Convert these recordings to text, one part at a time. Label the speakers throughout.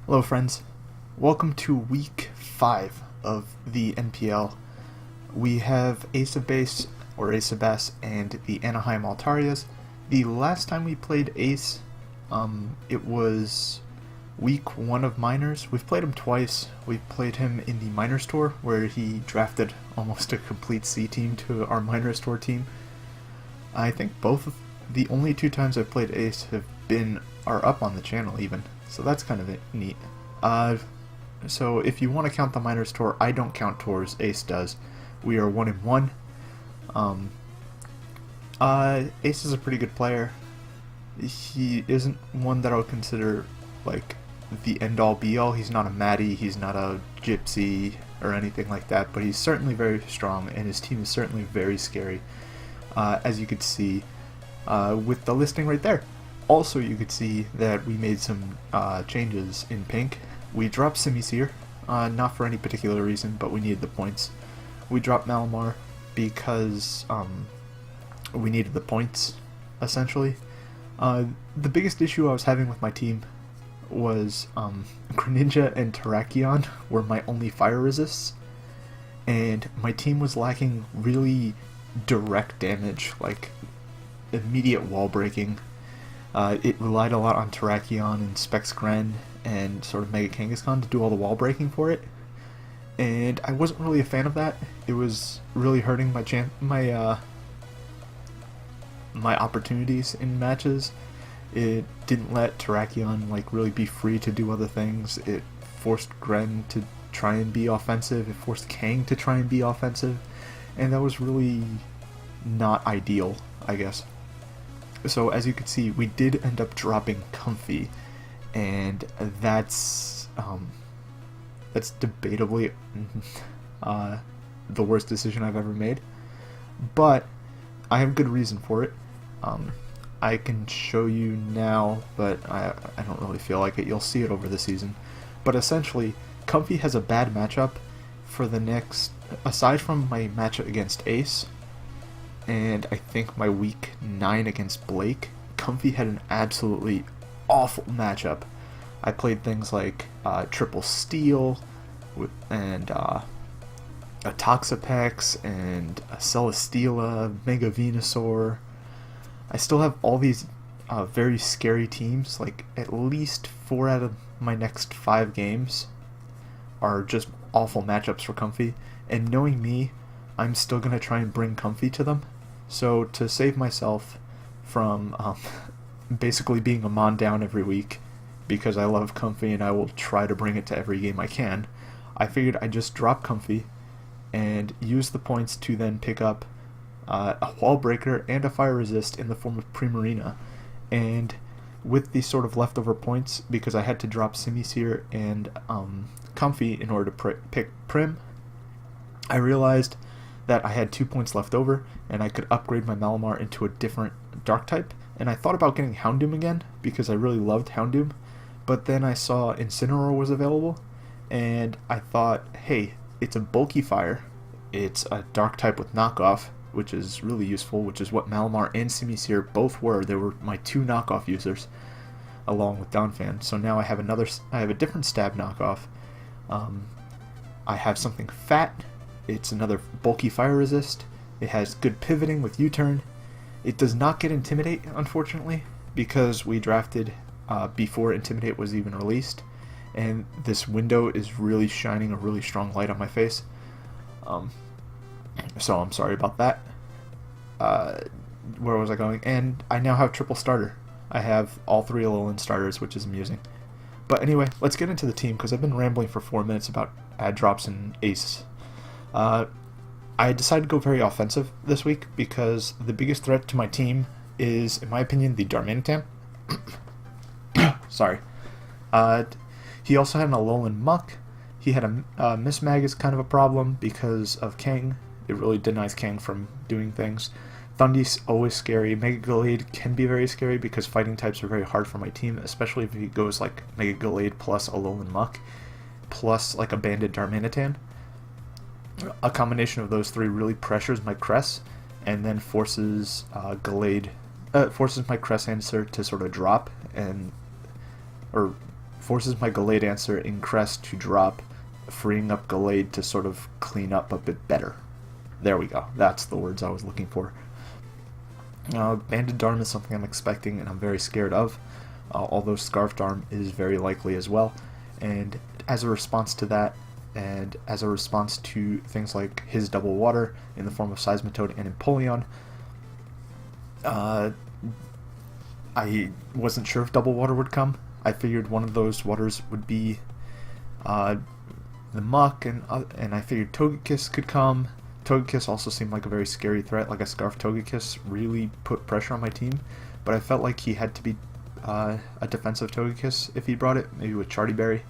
Speaker 1: Hello friends, welcome to week 5 of the NPL. We have Ace of Base, or Ace of Base, and the Anaheim Altarias. The last time we played Ace, it was week 1 of Minors. We've played him twice. We played him in the Minors Tour, where he drafted almost a complete C team to our Minors Tour team. I think both of the only 2 times I've played Ace are up on the channel even, so that's kind of neat. So if you want to count the Minors Tour, I don't count tours, Ace does. We are 1-1. Ace is a pretty good player. He isn't one that I would consider like the end-all be-all. He's not a Maddie, he's not a Gypsy or anything like that, but he's certainly very strong, and his team is certainly very scary, as you could see with the listing right there. Also, you could see that we made some changes in pink. We dropped Simiseer, not for any particular reason, but we needed the points. We dropped Malamar because we needed the points, essentially. The biggest issue I was having with my team was Greninja and Terrakion were my only fire resists, and my team was lacking really direct damage, like immediate wall breaking. It relied a lot on Terrakion and Specs Gren and sort of Mega Kangaskhan to do all the wall breaking for it, and I wasn't really a fan of that. It was really hurting my my opportunities in matches. It didn't let Terrakion like really be free to do other things. It forced Gren to try and be offensive. It forced Kang to try and be offensive, and that was really not ideal, I guess. So as you can see, we did end up dropping Comfy, and that's debatably the worst decision I've ever made, but I have good reason for it. I can show you now, but I don't really feel like it. You'll see it over the season. But essentially, Comfy has a bad matchup for the next, aside from my matchup against Ace, and I think my week 9 against Blake, Comfy had an absolutely awful matchup. I played things like Triple Steel and a Toxapex and a Celesteela, Mega Venusaur. I still have all these very scary teams. Like at least 4 out of my next 5 games are just awful matchups for Comfy, and knowing me, I'm still going to try and bring Comfy to them. So to save myself from basically being a Mon down every week, because I love Comfy and I will try to bring it to every game I can, I figured I'd just drop Comfy and use the points to then pick up a Wall Breaker and a Fire Resist in the form of Primarina. And with these sort of leftover points, because I had to drop Simiseer and Comfy in order to pick Prim, I realized that I had 2 points left over, and I could upgrade my Malamar into a different Dark type. And I thought about getting Houndoom again, because I really loved Houndoom, but then I saw Incineroar was available, and I thought, hey, it's a bulky fire, it's a Dark type with knockoff, which is really useful, which is what Malamar and Simiseer both were. They were my 2 knockoff users, along with Donphan. So now I have a different stab knockoff. I have something fat. It's another bulky fire resist. It has good pivoting with U-turn. It does not get Intimidate, unfortunately, because we drafted before Intimidate was even released, and this window is really shining a really strong light on my face. So I'm sorry about that. Where was I going? And I now have triple starter. I have all 3 Alolan starters, which is amusing. But anyway, let's get into the team, because I've been rambling for 4 minutes about ad drops and Ace. I decided to go very offensive this week because the biggest threat to my team is, in my opinion, the Darmanitan. Sorry. He also had an Alolan Muck. He had a Mismag is kind of a problem because of Kang. It really denies Kang from doing things. Thundy's always scary. Mega Gallade can be very scary because fighting types are very hard for my team, especially if he goes like Mega Gallade plus Alolan Muck plus like a banded Darmanitan. A combination of those 3 really pressures my Cress, and then forces forces my Cress answer to sort of drop, and or forces my Gallade Dancer in Crest to drop, freeing up Gallade to sort of clean up a bit better. There we go. That's the words I was looking for. Banded Darm is something I'm expecting and I'm very scared of, although Scarf Darm is very likely as well. And as a response to that, and as a response to things like his double water in the form of Seismitoad and Empoleon, I wasn't sure if double water would come. I figured one of those waters would be the Muck, and I figured Togekiss could come. Togekiss also seemed like a very scary threat, like a Scarf Togekiss really put pressure on my team, but I felt like he had to be a defensive Togekiss if he brought it, maybe with Charty Berry.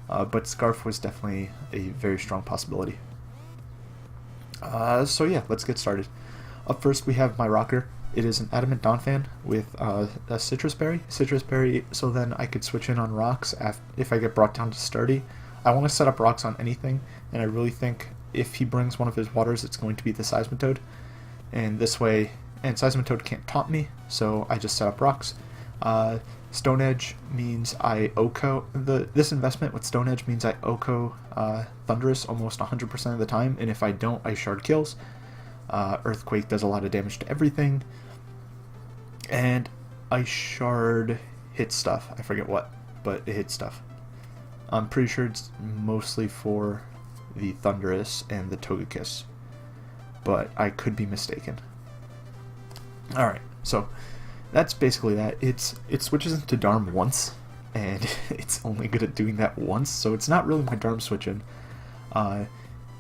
Speaker 1: But Scarf was definitely a very strong possibility. So yeah, let's get started. Up first we have my rocker. It is an Adamant Donphan with a Citrus Berry. Citrus Berry, so then I could switch in on rocks if I get brought down to Sturdy. I want to set up rocks on anything, and I really think if he brings one of his waters, it's going to be the Seismitoad. And this way, and Seismitoad can't taunt me, so I just set up rocks. Stone Edge means I OHKO. This investment with Stone Edge means I OHKO Thunderous almost 100% of the time, and if I don't, I shard kills. Earthquake does a lot of damage to everything, and I shard hits stuff. I forget what, but it hits stuff. I'm pretty sure it's mostly for the Thunderous and the Togekiss, but I could be mistaken. Alright, so that's basically that. It switches into Darm once, and it's only good at doing that once, so it's not really my Darm switch-in.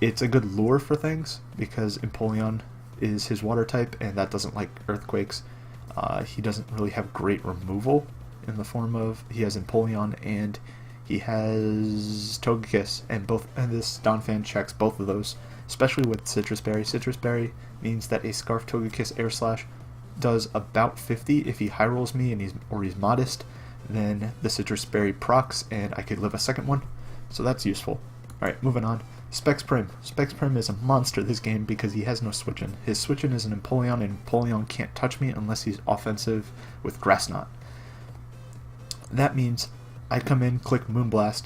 Speaker 1: It's a good lure for things, because Empoleon is his water type, and that doesn't like earthquakes. He doesn't really have great removal in the form of, he has Empoleon and he has Togekiss, and this Donphan checks both of those, especially with Citrus Berry. Citrus Berry means that a Scarf Togekiss Air Slash does about 50 if he high rolls me and he's modest. Then the Citrus Berry procs, and I could live a second one, so that's useful. Alright, moving on. Specs Prim. Specs Prim is a monster this game because he has no switch-in. His switch-in is an Empoleon, and Empoleon can't touch me unless he's offensive with Grass Knot. That means I come in, click Moonblast.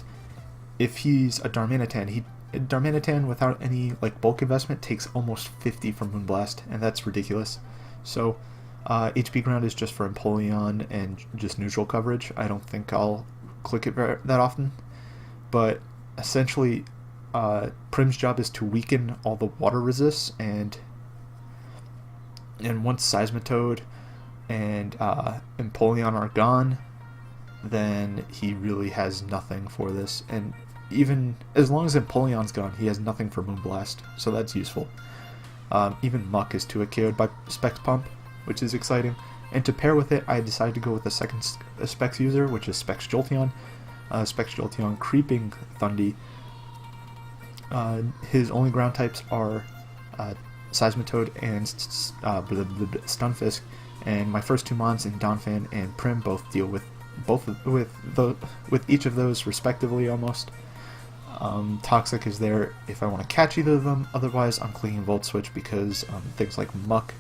Speaker 1: If he's a Darmanitan, Darmanitan without any like bulk investment takes almost 50 from Moonblast, and that's ridiculous. So HP Ground is just for Empoleon and just neutral coverage. I don't think I'll click it that often, but essentially Prim's job is to weaken all the water resists, and once Seismitoad and Empoleon are gone, then he really has nothing for this, and even as long as Empoleon's gone, he has nothing for Moonblast, so that's useful. Even Muck is 2 KO'd by Specs Pump, which is exciting, and to pair with it, I decided to go with a second Specs user, which is Specs Jolteon. Specs Jolteon Creeping Thundy. His only ground types are Seismitoad and Stunfisk, and my first two mons in Donphan and Prim both deal with each of those respectively almost. Toxic is there if I want to catch either of them. Otherwise, I'm clicking Volt Switch because things like Muck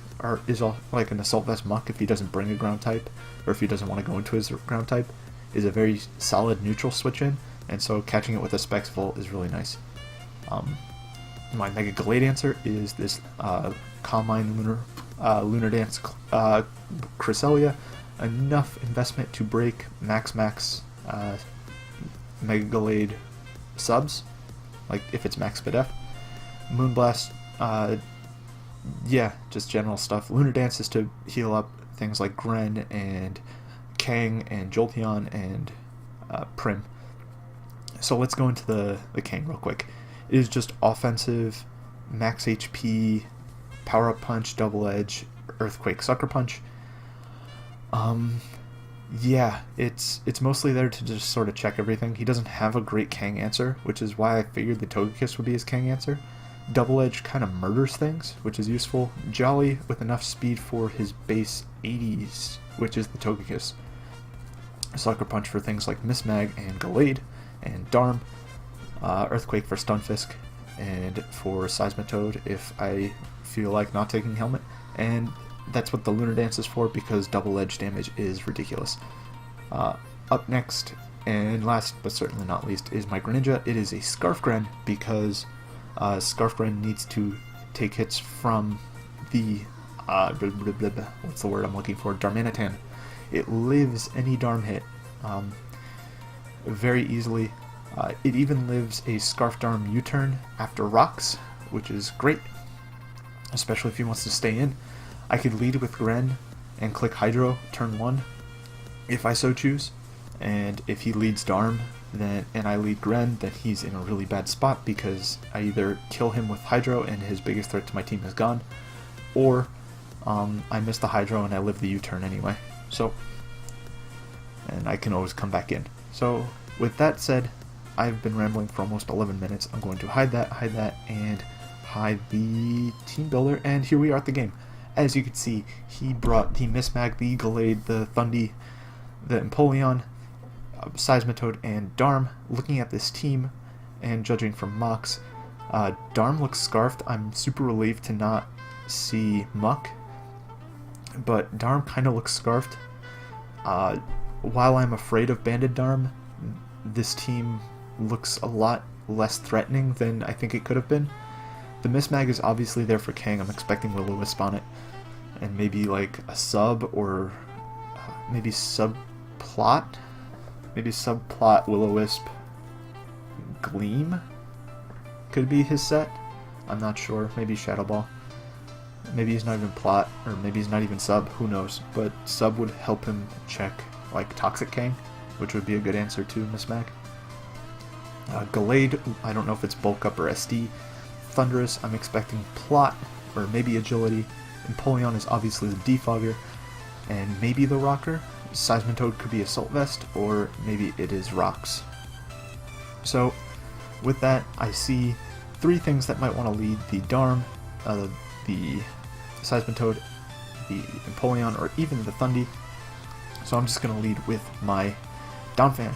Speaker 1: is like an Assault Vest Muck if he doesn't bring a ground type, or if he doesn't want to go into his ground type, is a very solid neutral switch in, and so catching it with a Specs Volt is really nice. My Mega Gallade Dancer is this Calm Mind Lunar Dance Cresselia. Enough investment to break max Mega Gallade subs, like if it's max Bidef. Moonblast, yeah, just general stuff. Lunar Dance is to heal up things like Gren and Kang and Jolteon and Prim. So let's go into the Kang real quick. It is just offensive, max HP, Power Up Punch, Double Edge, Earthquake, Sucker Punch. Yeah, it's mostly there to just sort of check everything. He doesn't have a great Kang answer, which is why I figured the Togekiss would be his Kang answer. Double Edge kind of murders things, which is useful. Jolly with enough speed for his base 80s, which is the Togekiss. Sucker Punch for things like Mismag and Gallade and Darm. Earthquake for Stunfisk, and for Seismitoad if I feel like not taking Helmet. And that's what the Lunar Dance is for, because double edge damage is ridiculous. Up next And last but certainly not least is my Greninja. It is a Scarf Gren because Scarf Gren needs to take hits from the what's the word I'm looking for? Darmanitan. It lives any Darm hit very easily. It even lives a Scarf Darm U-turn after rocks, which is great, especially if he wants to stay in. I could lead with Gren and click Hydro turn 1 if I so choose, and if he leads Darm and I lead Gren, then he's in a really bad spot because I either kill him with Hydro and his biggest threat to my team is gone, or I miss the Hydro and I live the U-turn anyway. So, and I can always come back in. So with that said, I've been rambling for almost 11 minutes. I'm going to hide that, and hide the team builder, and here we are at the game. As you can see, he brought the Mismag, the Gallade, the Thundy, the Empoleon, Seismitoad, and Darm. Looking at this team and judging from mocks, Darm looks scarfed. I'm super relieved to not see Muck, but Darm kind of looks scarfed. While I'm afraid of Banded Darm, this team looks a lot less threatening than I think it could have been. The Mismag is obviously there for Kang. I'm expecting Will-O-Wisp on it, and maybe like a sub, or maybe subplot Will-O-Wisp Gleam could be his set. I'm not sure. Maybe Shadow Ball. Maybe he's not even plot, or maybe he's not even sub. Who knows? But sub would help him check like Toxic Kang, which would be a good answer to Mismag. Gallade, I don't know if it's bulk up or SD. Thunderous, I'm expecting plot or maybe agility. Empoleon is obviously the defogger, and maybe the rocker. Seismitoad could be Assault Vest, or maybe it is rocks. So with that, I see three things that might want to lead: the Darm, the Seismitoad, the Empoleon, or even the Thundy. So I'm just going to lead with my Donphan,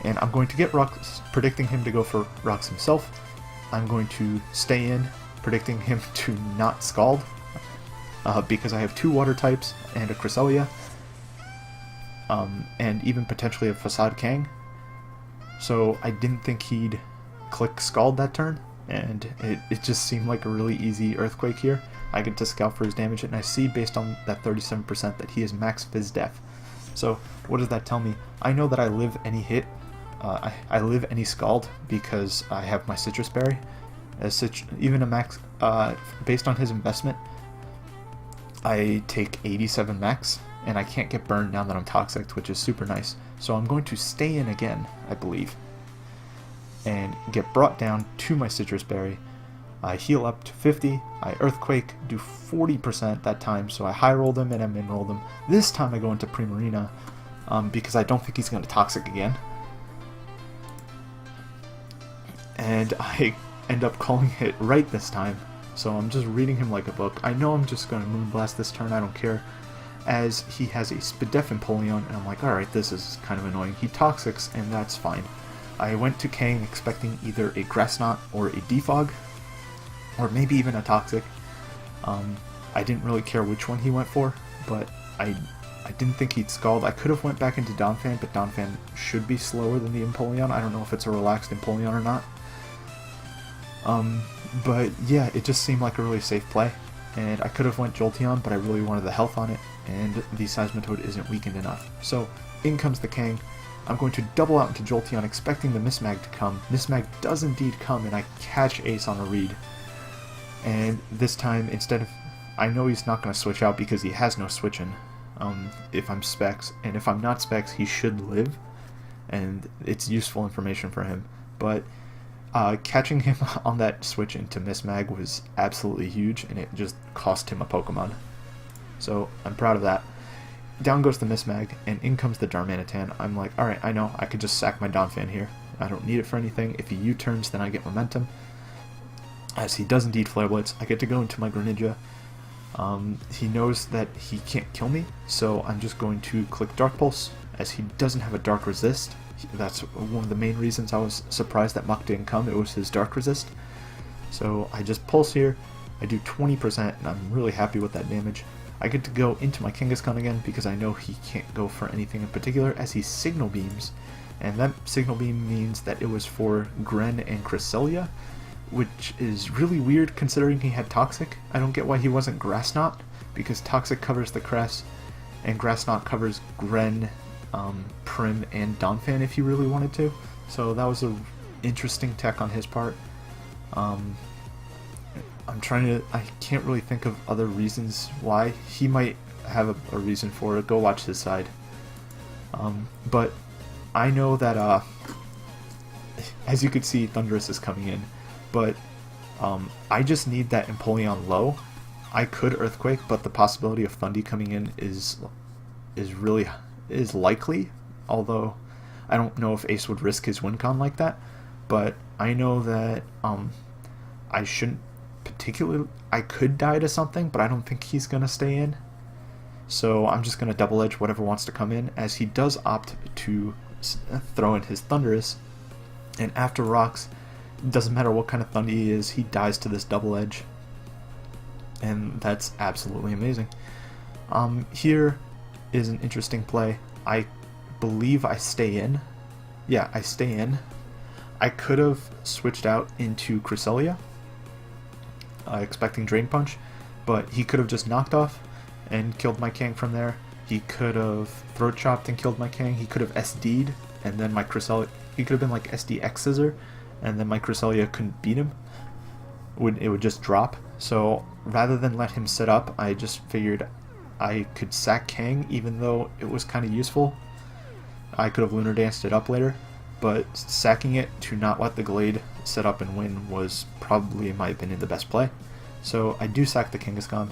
Speaker 1: and I'm going to get rocks, predicting him to go for rocks himself. I'm going to stay in, predicting him to not Scald, because I have two water types and a Cresselia, and even potentially a Facade Kang. So I didn't think he'd click Scald that turn, and it just seemed like a really easy Earthquake here. I get to scout for his damage, and I see based on that 37% that he is max Fizz Def. So what does that tell me? I know that I live any hit. I live any Scald because I have my Citrus Berry. Even a max, based on his investment, I take 87 max, and I can't get burned now that I'm Toxic, which is super nice. So I'm going to stay in again, I believe, and get brought down to my Citrus Berry. I heal up to 50, I Earthquake, do 40% that time, so I high roll them and I min roll them. This time I go into Primarina, because I don't think he's going to Toxic again. And I end up calling it right this time, so I'm just reading him like a book. I know I'm just going to Moonblast this turn, I don't care, as he has a Spidef Empoleon, and I'm like, alright, this is kind of annoying. He Toxics, and that's fine. I went to Kang expecting either a Grass Knot or a Defog, or maybe even a Toxic. I didn't really care which one he went for, but I didn't think he'd Scald. I could have went back into Donphan, but Donphan should be slower than the Empoleon. I don't know if it's a relaxed Empoleon or not. But yeah, it just seemed like a really safe play, and I could have went Jolteon, but I really wanted the health on it, and the Seismitoad isn't weakened enough. So in comes the Kang. I'm going to double out into Jolteon, expecting the Mismag to come. Mismag does indeed come, and I catch Ace on a read. And this time, instead of... I know he's not going to switch out because he has no switching if I'm Specs, and if I'm not Specs, he should live, and it's useful information for him. But catching him on that switch into Mismag was absolutely huge, and it just cost him a Pokemon. So I'm proud of that. Down goes the Mismag, and in comes the Darmanitan. I'm like, alright, I know, I could just sack my Donphan here. I don't need it for anything. If he U-turns, then I get momentum. As he does indeed Flare Blitz, I get to go into my Greninja. He knows that he can't kill me, so I'm just going to click Dark Pulse, as he doesn't have a Dark Resist. That's one of the main reasons I was surprised that Muck didn't come. It was his Dark Resist. So I just Pulse here, I do 20%, and I'm really happy with that damage. I get to go into my Kangaskhan again because I know he can't go for anything in particular, as he Signal Beams and that signal beam means that it was for Gren and Cresselia, which is really weird considering he had Toxic. I don't get why he wasn't Grass Knot, because Toxic covers the Cress, and Grass Knot covers Gren, Prim, and Donphan if he really wanted to. So that was a interesting tech on his part. I can't really think of other reasons why. He might have a reason for it. Go watch his side. But I know that, as you could see, Thundurus is coming in, but I just need that Empoleon low. I could Earthquake, but the possibility of Thundy coming in is likely, although I don't know if Ace would risk his win con like that. But I know that I shouldn't particularly... I could die to something, but I don't think he's going to stay in. So I'm just going to double edge whatever wants to come in, as he does opt to throw in his Thundurus. And after rocks, it doesn't matter what kind of Thundy he is, he dies to this double edge. And that's absolutely amazing. Here is an interesting play. I believe I stay in. Yeah, I stay in. I could have switched out into Cresselia, expecting Drain Punch, but he could have just knocked off and killed my Kang from there. He could have Throat Chopped and killed my Kang. He could have SD'd, and then my Cresselia... He could have been like SDX Scissor, and then my Cresselia couldn't beat him. It would just drop. So rather than let him set up, I just figured I could sack Kang, even though it was kind of useful. I could have Lunar Danced it up later, but sacking it to not let the Glade set up and win was probably, in my opinion, the best play. So I do sack the Kangaskhan.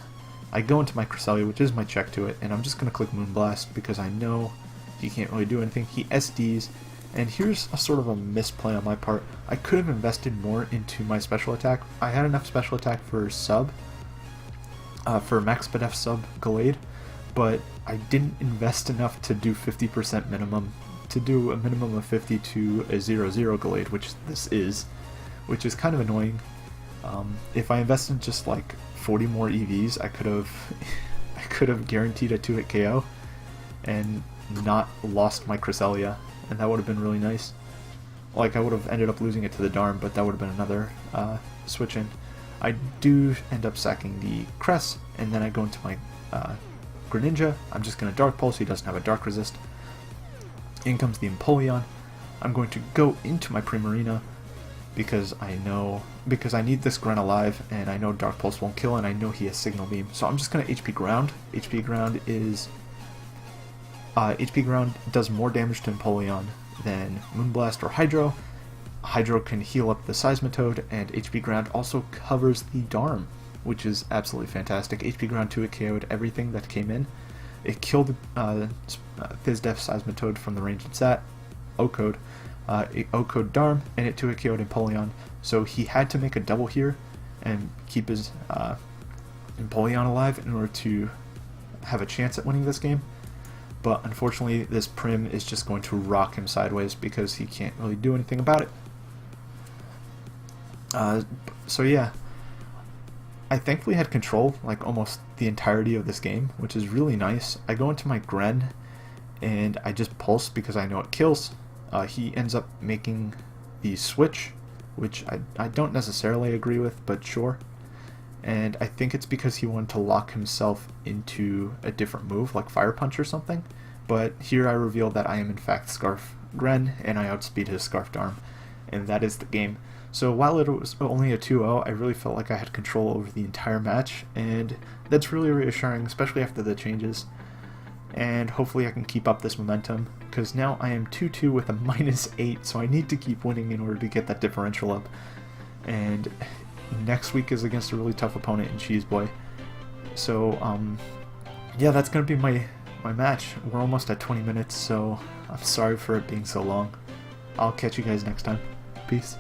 Speaker 1: I go into my Cresselia, which is my check to it, and I'm just going to click Moonblast because I know he can't really do anything. He SDs, and here's a sort of a misplay on my part. I could have invested more into my special attack. I had enough special attack for sub, for max Spadef sub Glade, but I didn't invest enough to do 50% minimum, to do a minimum of 50 to a 0-0 Glade, which this is, which is kind of annoying. If I invested just like 40 more EVs, I could have guaranteed a 2-hit KO and not lost my Cresselia, and that would have been really nice. Like, I would have ended up losing it to the Darm, but that would have been another switch in. I do end up sacking the Cress, and then I go into my Greninja. I'm just going to Dark Pulse. He doesn't have a Dark Resist. In comes the Empoleon. I'm going to go into my Primarina because I need this Gren alive, and I know Dark Pulse won't kill, and I know he has Signal Beam. So I'm just going to HP Ground. HP Ground is... HP Ground does more damage to Empoleon than Moonblast or Hydro. Hydro can heal up the Seismitoad, and HP Ground also covers the Darm, which is absolutely fantastic. HP Ground 2-hit KO'd everything that came in. It killed Fizdef Seismitoad from the range it's at, O-Code. It O-Code Darm, and it 2-hit KO'd Empoleon. So he had to make a double here and keep his Empoleon alive in order to have a chance at winning this game. But unfortunately, this Prim is just going to rock him sideways because he can't really do anything about it. So yeah, I thankfully had control like almost the entirety of this game, which is really nice. I go into my Gren, and I just Pulse because I know it kills. He ends up making the switch, which I don't necessarily agree with, but sure. And I think it's because he wanted to lock himself into a different move, like Fire Punch or something. But here I reveal that I am in fact Scarf Gren, and I outspeed his Scarf Darm, and that is the game. So while it was only a 2-0, I really felt like I had control over the entire match, and that's really reassuring, especially after the changes. And hopefully I can keep up this momentum, because now I am 2-2 with a -8, so I need to keep winning in order to get that differential up. And next week is against a really tough opponent in Cheeseboy. So, yeah, that's going to be my match. We're almost at 20 minutes, so I'm sorry for it being so long. I'll catch you guys next time. Peace.